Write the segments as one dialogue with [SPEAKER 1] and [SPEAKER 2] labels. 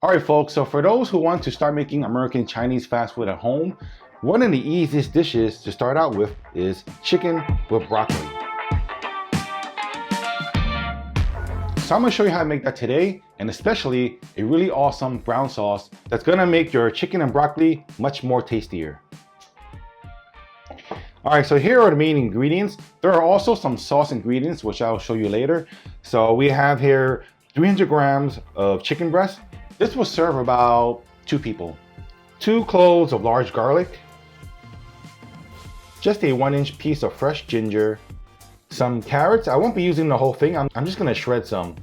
[SPEAKER 1] All right, folks, so for those who want to start making American Chinese fast food at home, one of the easiest dishes to start out with is chicken with broccoli. So I'm gonna show you how to make that today, and especially a really awesome brown sauce that's gonna make your chicken and broccoli much more tastier. All right, so here are the main ingredients. There are also some sauce ingredients, which I'll show you later. So we have here 300 grams of chicken breast. This will serve about 2 people. 2 cloves of large garlic, just a 1-inch piece of fresh ginger, some carrots. I won't be using the whole thing. I'm just gonna shred some.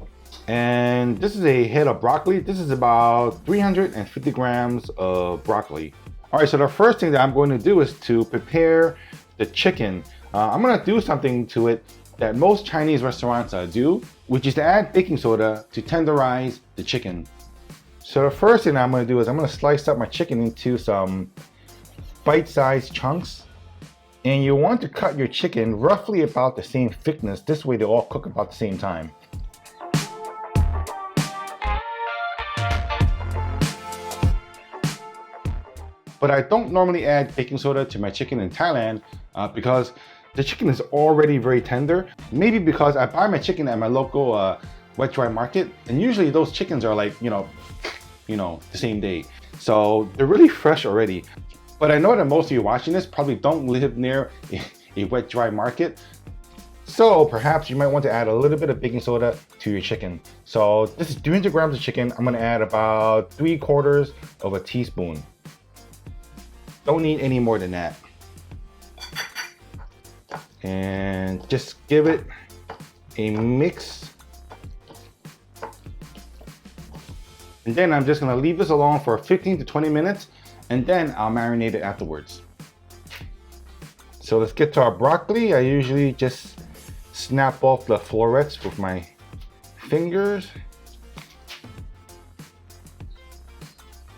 [SPEAKER 1] And this is a head of broccoli. This is about 350 grams of broccoli. All right, so the first thing that I'm going to do is to prepare the chicken. I'm gonna do something to it that most Chinese restaurants do, which is to add baking soda to tenderize the chicken. So the first thing I'm gonna do is I'm gonna slice up my chicken into some bite-sized chunks. And you want to cut your chicken roughly about the same thickness. This way they all cook about the same time. But I don't normally add baking soda to my chicken in Thailand because the chicken is already very tender. Maybe because I buy my chicken at my local wet dry market, and usually those chickens are like, you know, the same day. So they're really fresh already. But I know that most of you watching this probably don't live near a wet dry market. So perhaps you might want to add a little bit of baking soda to your chicken. So this is 300 grams of chicken. I'm gonna add about 3/4 of a teaspoon. Don't need any more than that. And just give it a mix. And then I'm just gonna leave this alone for 15 to 20 minutes, and then I'll marinate it afterwards. So let's get to our broccoli. I usually just snap off the florets with my fingers.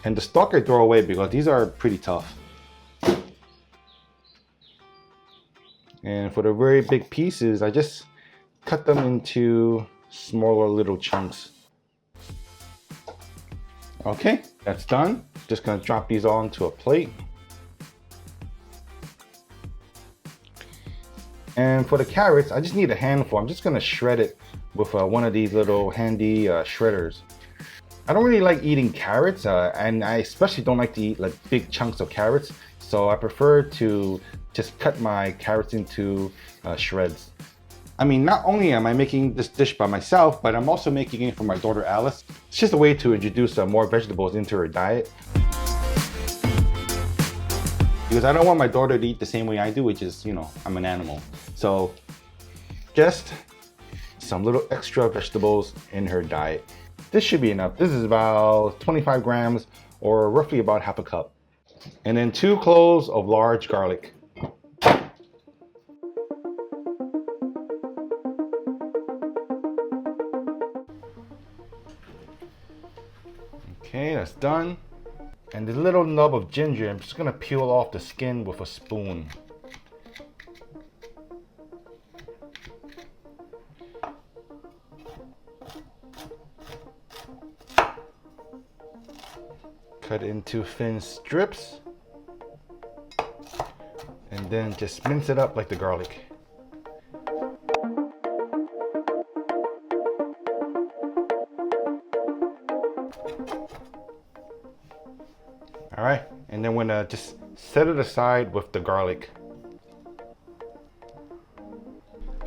[SPEAKER 1] And the stalk I throw away because these are pretty tough. And for the very big pieces, I just cut them into smaller little chunks. Okay, that's done. Just gonna drop these all into a plate. And for the carrots, I just need a handful. I'm just gonna shred it with one of these little handy shredders. I don't really like eating carrots, and I especially don't like to eat like big chunks of carrots. So I prefer to just cut my carrots into shreds. I mean, not only am I making this dish by myself, but I'm also making it for my daughter Alice. It's just a way to introduce more vegetables into her diet. Because I don't want my daughter to eat the same way I do, which is, I'm an animal. So just some little extra vegetables in her diet. This should be enough. This is about 25 grams or roughly about half a cup. And then 2 cloves of large garlic. Okay, that's done. And this little nub of ginger, I'm just gonna peel off the skin with a spoon. Cut into thin strips. And then just mince it up like the garlic. All right, and then we're gonna just set it aside with the garlic.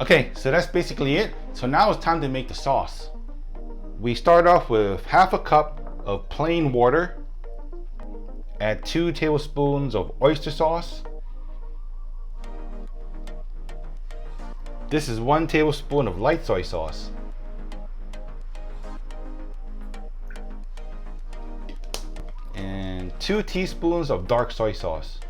[SPEAKER 1] Okay, so that's basically it. So now it's time to make the sauce. We start off with half a cup of plain water. Add 2 tablespoons of oyster sauce. This is 1 tablespoon of light soy sauce. And 2 teaspoons of dark soy sauce.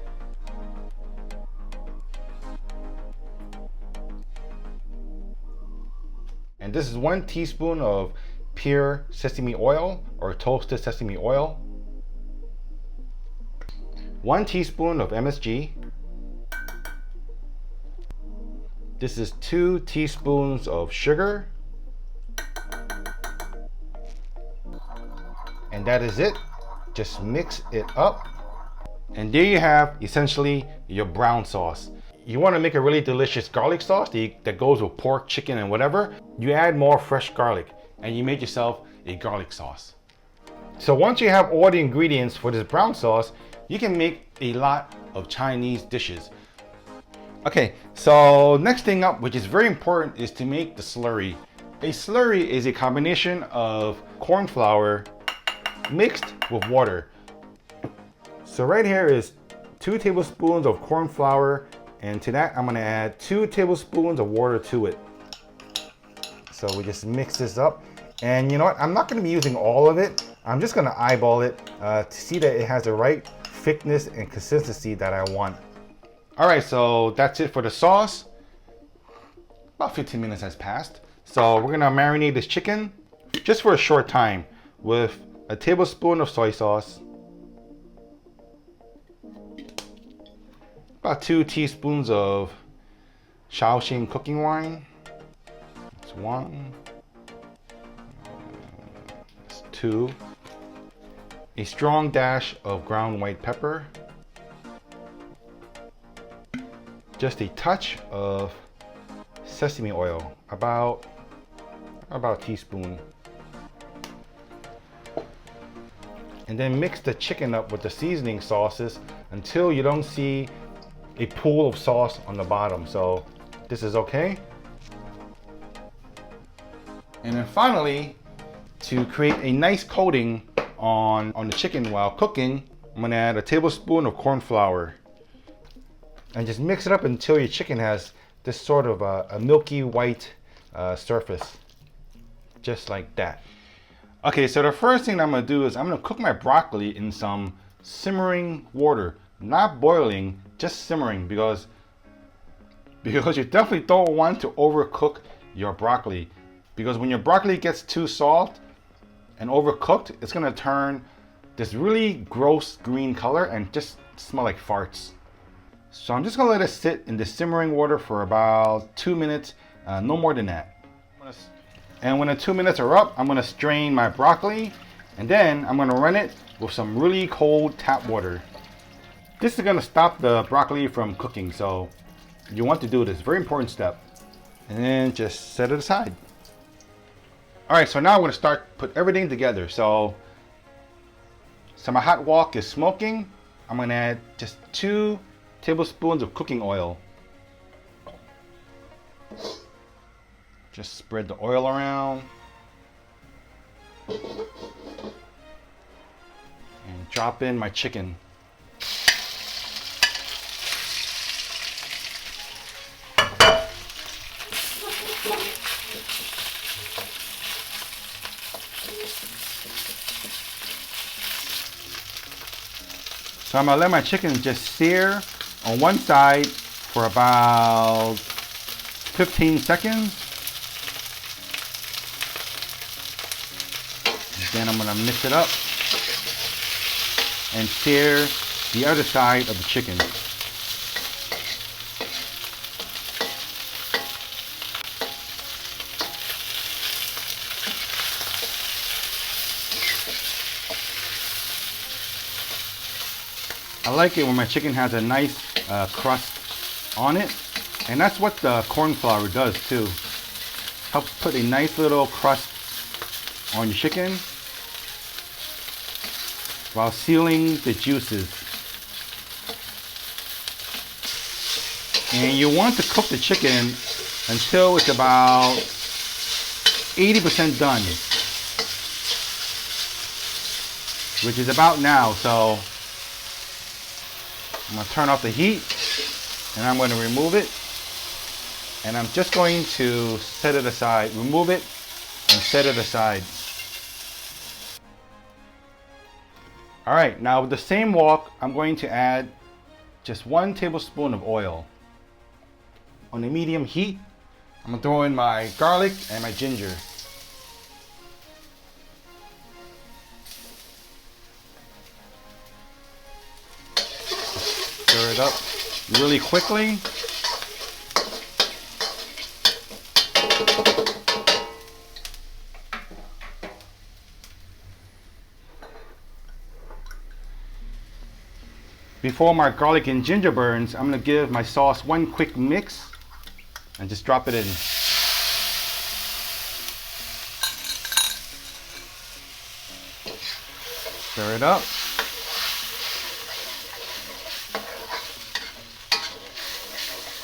[SPEAKER 1] And this is 1 teaspoon of pure sesame oil or toasted sesame oil. 1 teaspoon of MSG. This is 2 teaspoons of sugar. And that is it. Just mix it up. And there you have essentially your brown sauce. You want to make a really delicious garlic sauce that goes with pork, chicken, and whatever. You add more fresh garlic and you make yourself a garlic sauce. So once you have all the ingredients for this brown sauce, you can make a lot of Chinese dishes. Okay, so next thing up, which is very important, is to make the slurry. A slurry is a combination of corn flour mixed with water. So right here is 2 tablespoons of corn flour, and to that I'm gonna add 2 tablespoons of water to it. So we just mix this up. And you know what, I'm not gonna be using all of it. I'm just gonna eyeball it to see that it has the right thickness and consistency that I want. All right, so that's it for the sauce. About 15 minutes has passed. So we're gonna marinate this chicken just for a short time with a tablespoon of soy sauce, about 2 teaspoons of Shaoxing cooking wine. That's 1. That's 2. A strong dash of ground white pepper. Just a touch of sesame oil, about a teaspoon. And then mix the chicken up with the seasoning sauces until you don't see a pool of sauce on the bottom. So this is okay. And then finally, to create a nice coating on the chicken while cooking, I'm gonna add a tablespoon of corn flour. And just mix it up until your chicken has this sort of a milky white surface. Just like that. Okay, so the first thing I'm gonna do is I'm gonna cook my broccoli in some simmering water. Not boiling, just simmering, because you definitely don't want to overcook your broccoli. Because when your broccoli gets too soft and overcooked, it's gonna turn this really gross green color and just smell like farts. So I'm just gonna let it sit in the simmering water for about 2 minutes, no more than that. And when the 2 minutes are up, I'm gonna strain my broccoli, and then I'm gonna run it with some really cold tap water. This is gonna stop the broccoli from cooking, so you want to do this, very important step. And then just set it aside. All right, so now I'm gonna put everything together. So my hot wok is smoking. I'm gonna add just 2 tablespoons of cooking oil. Just spread the oil around. And drop in my chicken. So I'm gonna let my chicken just sear on one side for about 15 seconds. Then I'm gonna mix it up and sear the other side of the chicken. I like it when my chicken has a nice crust on it, and that's what the corn flour does too. Helps put a nice little crust on your chicken while sealing the juices. And you want to cook the chicken until it's about 80% done, which is about now. So I'm gonna turn off the heat and I'm gonna remove it, and I'm just going to set it aside, remove it and set it aside. All right, now with the same wok, I'm going to add just 1 tablespoon of oil. On a medium heat, I'm gonna throw in my garlic and my ginger. Stir it up really quickly. Before my garlic and ginger burns, I'm gonna give my sauce one quick mix and just drop it in. Stir it up.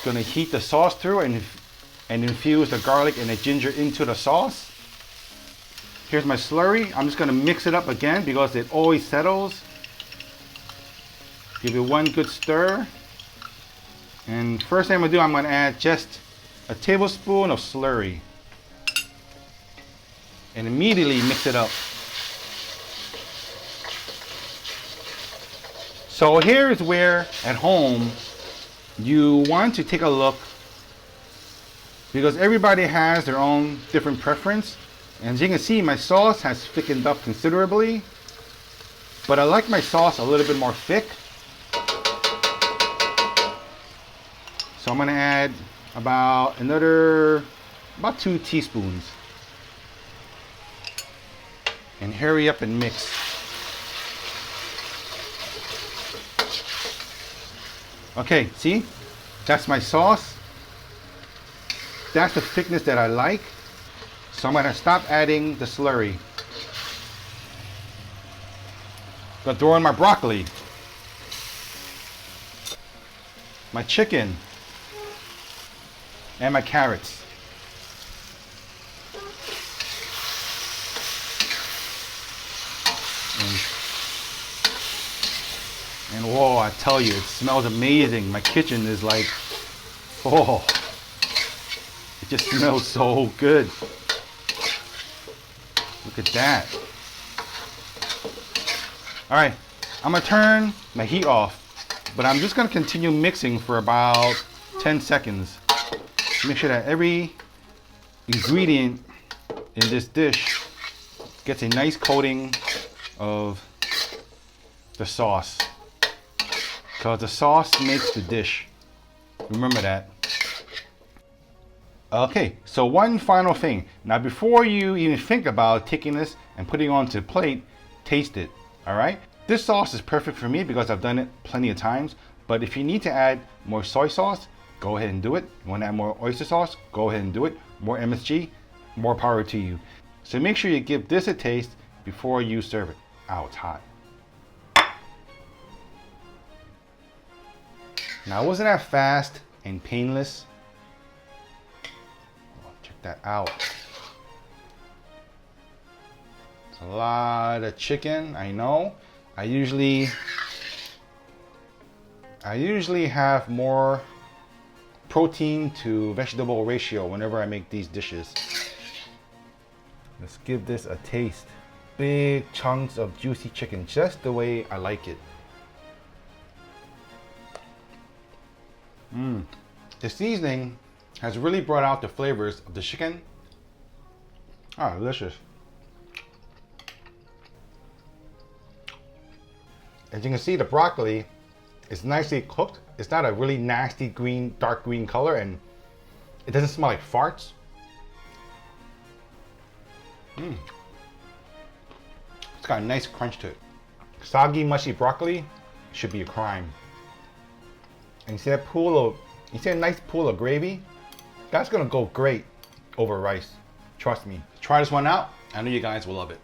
[SPEAKER 1] Gonna heat the sauce through and infuse the garlic and the ginger into the sauce. Here's my slurry. I'm just gonna mix it up again because it always settles. Give it one good stir. And first thing I'm gonna do, I'm gonna add just a tablespoon of slurry. And immediately mix it up. So here's where at home you want to take a look, because everybody has their own different preference. And as you can see, my sauce has thickened up considerably, but I like my sauce a little bit more thick. So I'm gonna add about 2 teaspoons. And hurry up and mix. Okay, see? That's my sauce. That's the thickness that I like. So I'm gonna stop adding the slurry. Gonna throw in my broccoli, my chicken, and my carrots. And whoa, I tell you, it smells amazing. My kitchen is like, oh, it just smells so good. Look at that. All right, I'm gonna turn my heat off, but I'm just gonna continue mixing for about 10 seconds. Make sure that every ingredient in this dish gets a nice coating of the sauce, because the sauce makes the dish. Remember that. Okay, so one final thing. Now before you even think about taking this and putting it onto a plate, taste it, all right? This sauce is perfect for me because I've done it plenty of times, but if you need to add more soy sauce, go ahead and do it. You want to add more oyster sauce, go ahead and do it. More MSG, more power to you. So make sure you give this a taste before you serve it. Ow, it's hot. Now, wasn't that fast and painless? Oh, check that out. It's a lot of chicken, I know. I usually have more protein to vegetable ratio whenever I make these dishes. Let's give this a taste. Big chunks of juicy chicken, just the way I like it. The seasoning has really brought out the flavors of the chicken. Ah, delicious. As you can see, the broccoli is nicely cooked. It's not a really nasty green, dark green color, and it doesn't smell like farts. It's got a nice crunch to it. Soggy, mushy broccoli should be a crime. And you see that nice pool of gravy? That's gonna go great over rice. Trust me. Try this one out. I know you guys will love it.